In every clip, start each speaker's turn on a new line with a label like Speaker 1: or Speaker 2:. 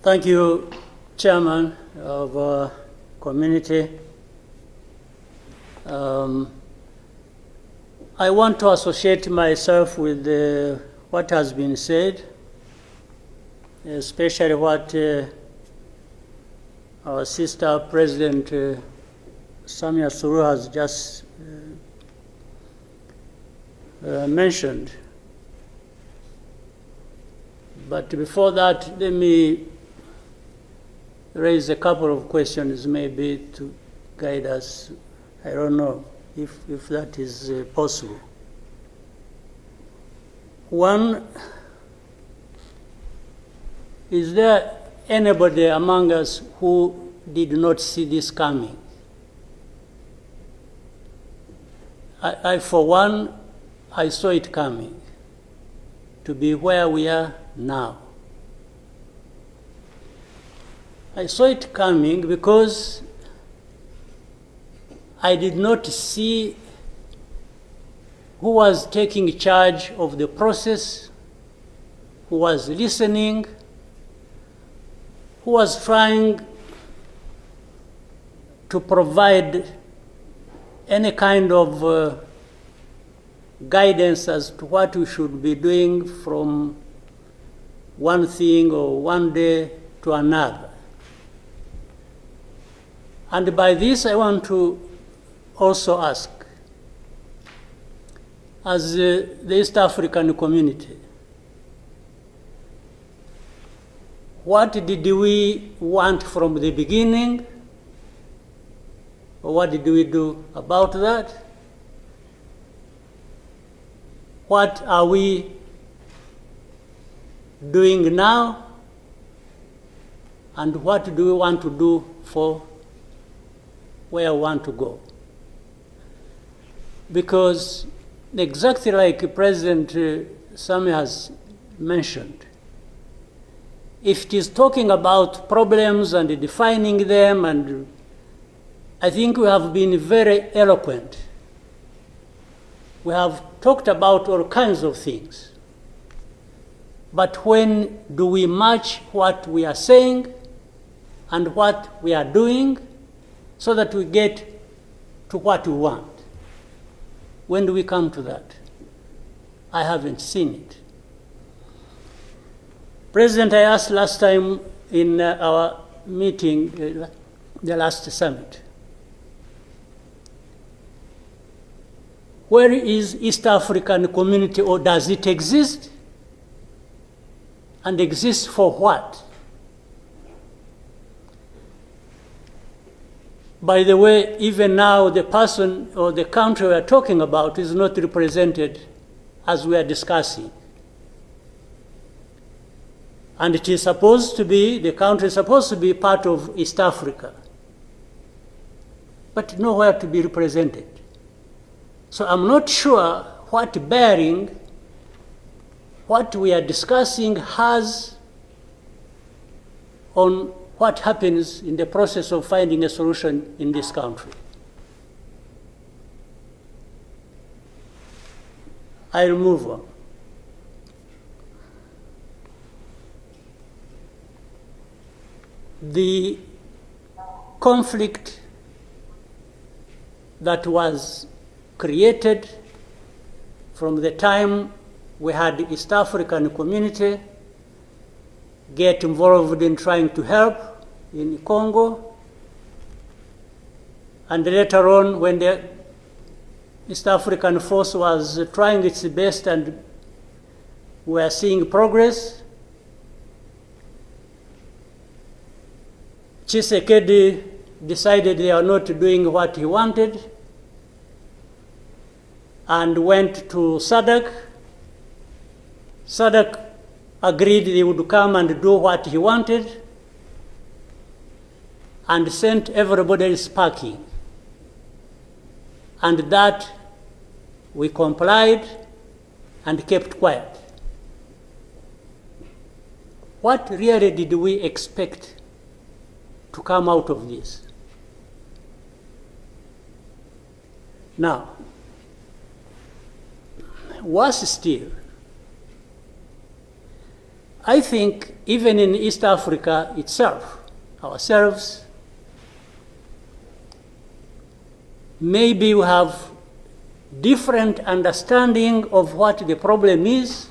Speaker 1: Thank you, Chairman of Community. I want to associate myself with what has been said, especially what our sister President Samia Suluhu has just mentioned. But before that, let me raise a couple of questions maybe to guide us. I don't know if that is possible. One, is there anybody among us who did not see this coming? I for one, I saw it coming, to be where we are now. I saw it coming because I did not see who was taking charge of the process, who was listening, who was trying to provide any kind of guidance as to what we should be doing from one thing or one day to another. And by this, I want to also ask, as the East African community, what did we want from the beginning? Or what did we do about that? What are we doing now? And what do we want to do for where we want to go? Because exactly like President Samia has mentioned, if it is talking about problems and defining them, and I think we have been very eloquent. We have talked about all kinds of things. But when do we match what we are saying and what we are doing so that we get to what we want? When do we come to that? I haven't seen it. President, I asked last time in our meeting, the last summit, where is East African community, or does it exist? And exist for what? By the way, even now, the person or the country we are talking about is not represented as we are discussing. And it is supposed to be, the country is supposed to be part of East Africa, but nowhere to be represented. So I'm not sure what bearing what we are discussing has on what happens in the process of finding a solution in this country. I'll move on. The conflict that was created from the time we had the East African community get involved in trying to help in Congo, and later on when the East African force was trying its best and we are seeing progress, Tshisekedi decided they are not doing what he wanted and went to SADC. SADC agreed they would come and do what he wanted and sent everybody packing. And that we complied and kept quiet. What really did we expect to come out of this? Now, worse still, I think even in East Africa itself, ourselves, maybe we have different understanding of what the problem is,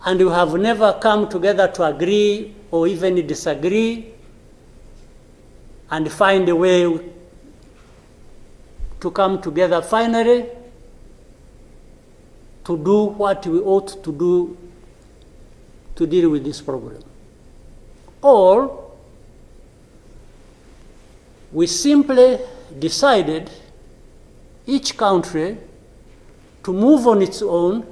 Speaker 1: and we have never come together to agree or even disagree and find a way to come together finally to do what we ought to do to deal with this problem. Or we simply decided, each country, to move on its own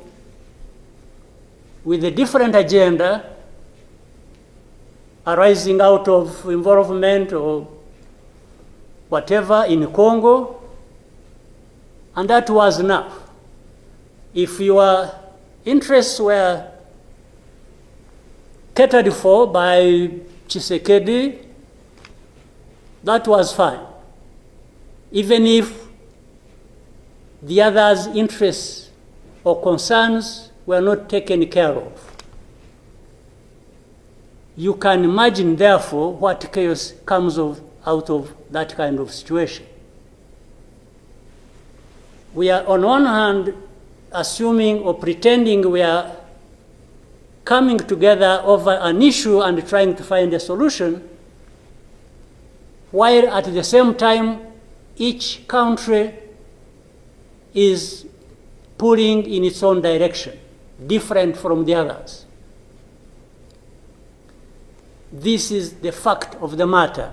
Speaker 1: with a different agenda arising out of involvement or whatever in Congo, and that was enough. If your interests were catered for by Tshisekedi, that was fine, even if the others' interests or concerns were not taken care of. You can imagine, therefore, what chaos comes out of that kind of situation. We are, on one hand, assuming or pretending we are coming together over an issue and trying to find a solution, while at the same time, each country is pulling in its own direction, different from the others. This is the fact of the matter.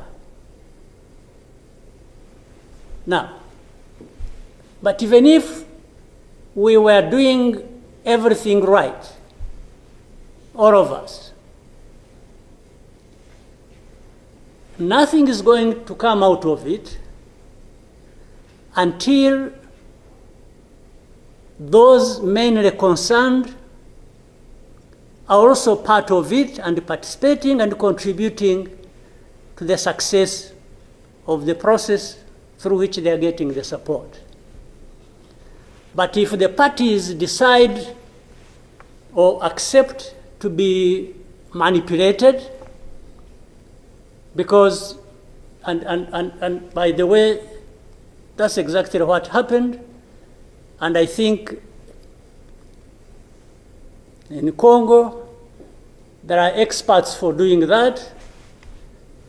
Speaker 1: Now, but even if we were doing everything right, all of us, nothing is going to come out of it until those mainly concerned are also part of it and participating and contributing to the success of the process through which they are getting the support. But if the parties decide or accept to be manipulated, because, and by the way, that's exactly what happened, and I think in Congo, there are experts for doing that.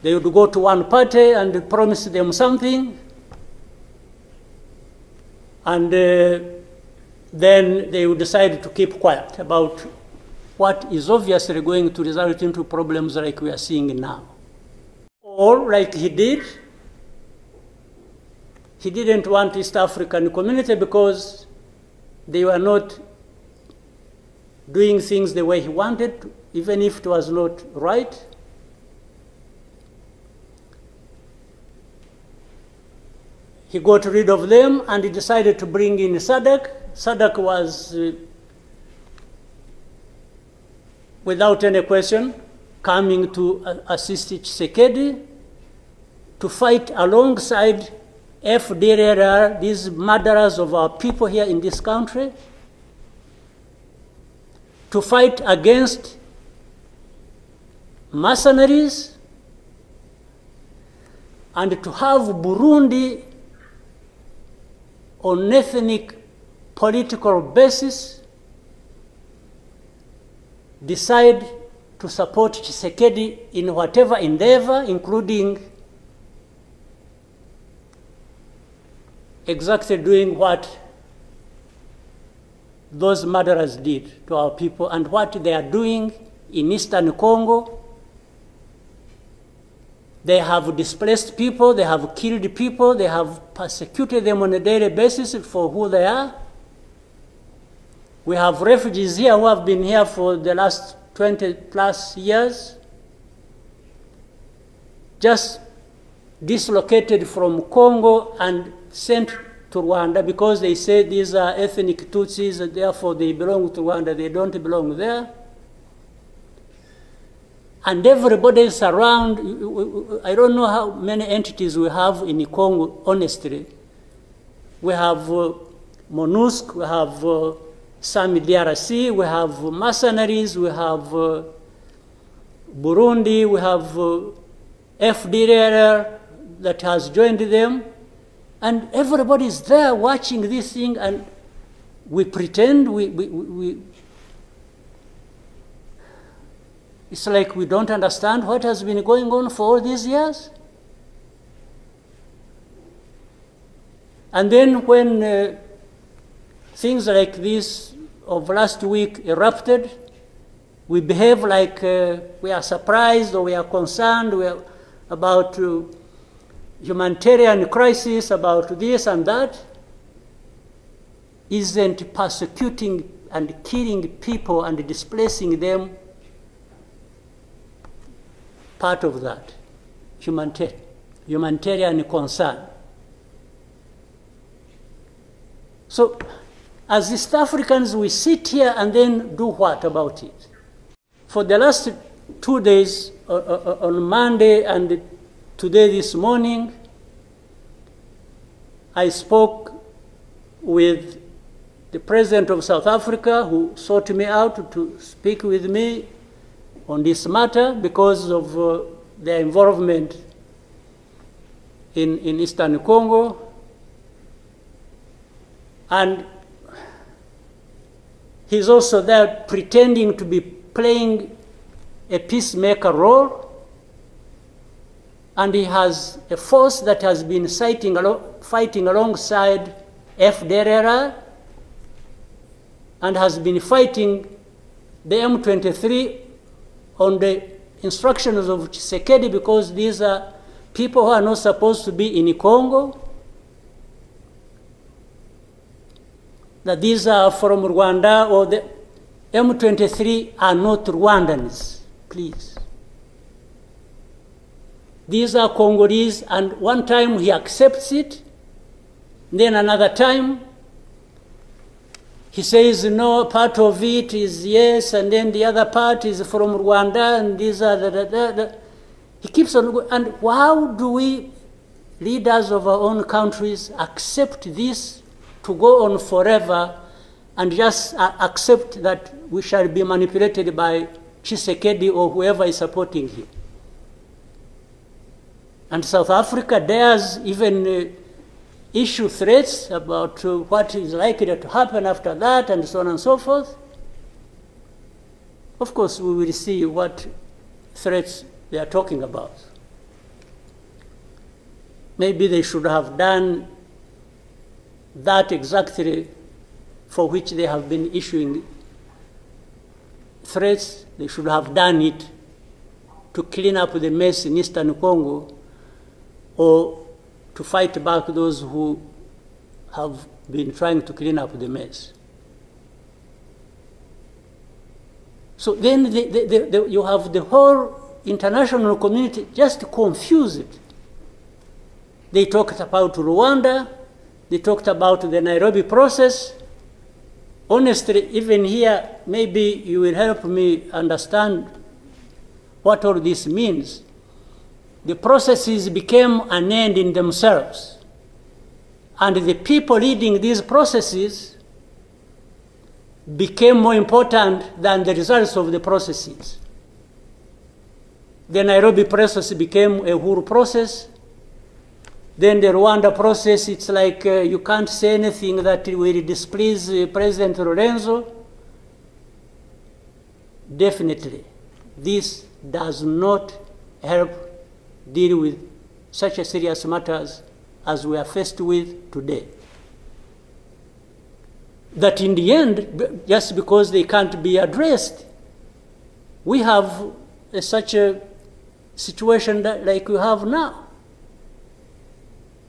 Speaker 1: They would go to one party and promise them something, and then they would decide to keep quiet about what is obviously going to result into problems like we are seeing now. Or like he did, he didn't want East African community because they were not doing things the way he wanted, even if it was not right. He got rid of them and he decided to bring in SADC. SADC was, without any question, coming to assist Tshisekedi to fight alongside FDLR, these murderers of our people here in this country, to fight against mercenaries, and to have Burundi on ethnic political basis decide to support Tshisekedi in whatever endeavor, including exactly doing what those murderers did to our people and what they are doing in Eastern Congo. They have displaced people, they have killed people, they have persecuted them on a daily basis for who they are. We have refugees here who have been here for the last 20 plus years, just dislocated from Congo and sent to Rwanda because they say these are ethnic Tutsis and therefore they belong to Rwanda, they don't belong there. And everybody is around. I don't know how many entities we have in Congo, honestly. We have MONUSC, we have some DRC, we have mercenaries, we have Burundi, we have FDLR that has joined them, and everybody is there watching this thing, and we pretend it's like we don't understand what has been going on for all these years. And then when things like this of last week erupted, we behave like we are surprised or we are concerned about humanitarian crisis, about this and that. Isn't persecuting and killing people and displacing them part of that humanitarian concern? So, as East Africans, we sit here and then do what about it? For the last 2 days, on Monday and today this morning, I spoke with the President of South Africa, who sought me out to speak with me on this matter because of their involvement in Eastern Congo. And he's also there pretending to be playing a peacemaker role. And he has a force that has been fighting alongside FDLR and has been fighting the M23 on the instructions of Tshisekedi, because these are people who are not supposed to be in Congo, that these are from Rwanda, or the M23 are not Rwandans, please. These are Congolese, and one time he accepts it, then another time he says no, part of it is yes, and then the other part is from Rwanda, and these are He keeps on going. And how do we, leaders of our own countries, accept this to go on forever and just accept that we shall be manipulated by Tshisekedi or whoever is supporting him? And South Africa dares even issue threats about what is likely to happen after that, and so on and so forth. Of course, we will see what threats they are talking about. Maybe they should have done that exactly for which they have been issuing threats. They should have done it to clean up the mess in Eastern Congo, or to fight back those who have been trying to clean up the mess. So then you have the whole international community just confused. They talked about Rwanda, they talked about the Nairobi process. Honestly, even here, maybe you will help me understand what all this means. The processes became an end in themselves. And the people leading these processes became more important than the results of the processes. The Nairobi process became a Uhuru process. Then the Rwanda process, it's like you can't say anything that will displease President Lorenzo. Definitely, this does not help deal with such a serious matters as we are faced with today. That in the end, just because they can't be addressed, we have such a situation that, like we have now.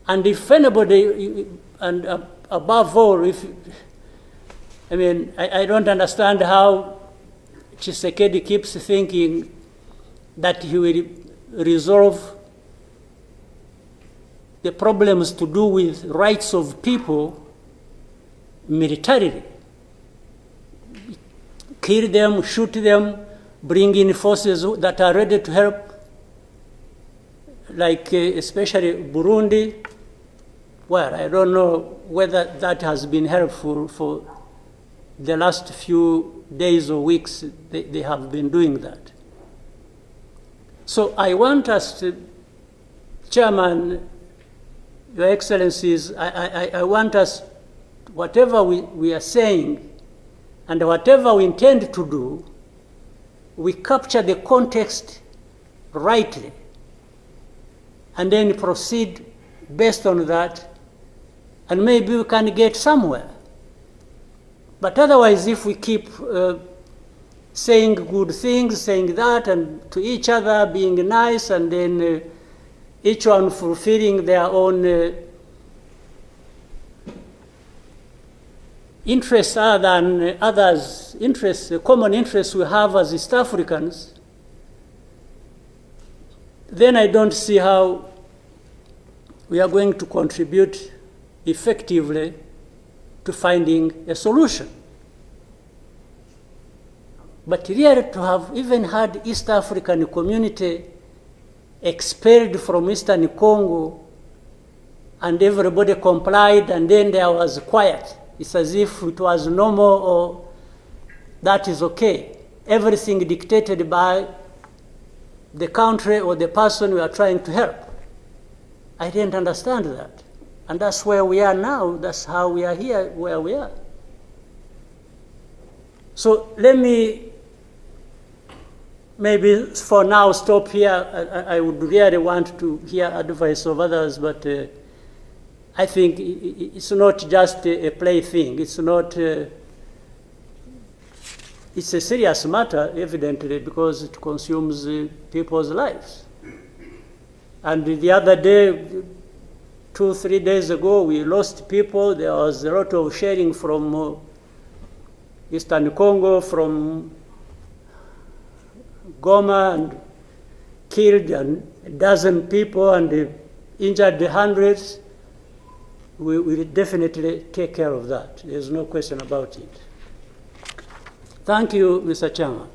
Speaker 1: And if anybody, and above all, I don't understand how Tshisekedi keeps thinking that he will resolve the problems to do with rights of people militarily. Kill them, shoot them, bring in forces that are ready to help, like especially Burundi. Well, I don't know whether that has been helpful for the last few days or weeks, they have been doing that. So I want us to, Chairman, Your Excellencies, I want us, whatever we are saying and whatever we intend to do, we capture the context rightly and then proceed based on that, and maybe we can get somewhere. But otherwise, if we keep saying good things, saying that, and to each other, being nice, and then each one fulfilling their own interests other than others' interests, the common interests we have as East Africans, then I don't see how we are going to contribute effectively to finding a solution. But really to have even had East African community expelled from Eastern Congo and everybody complied and then there was quiet. It's as if it was normal or that is okay. Everything dictated by the country or the person we are trying to help. I didn't understand that. And that's where we are now. That's how we are here, where we are. So let me maybe for now stop here. I would really want to hear advice of others, but I think it's not just a plaything. It's not, it's a serious matter, evidently, because it consumes people's lives. And the other day, 2-3 days ago, we lost people. There was a lot of sharing from Eastern Congo, from Goma, and killed a dozen people and injured hundreds. We will definitely take care of that. There's no question about it. Thank you, Mr. Chairman.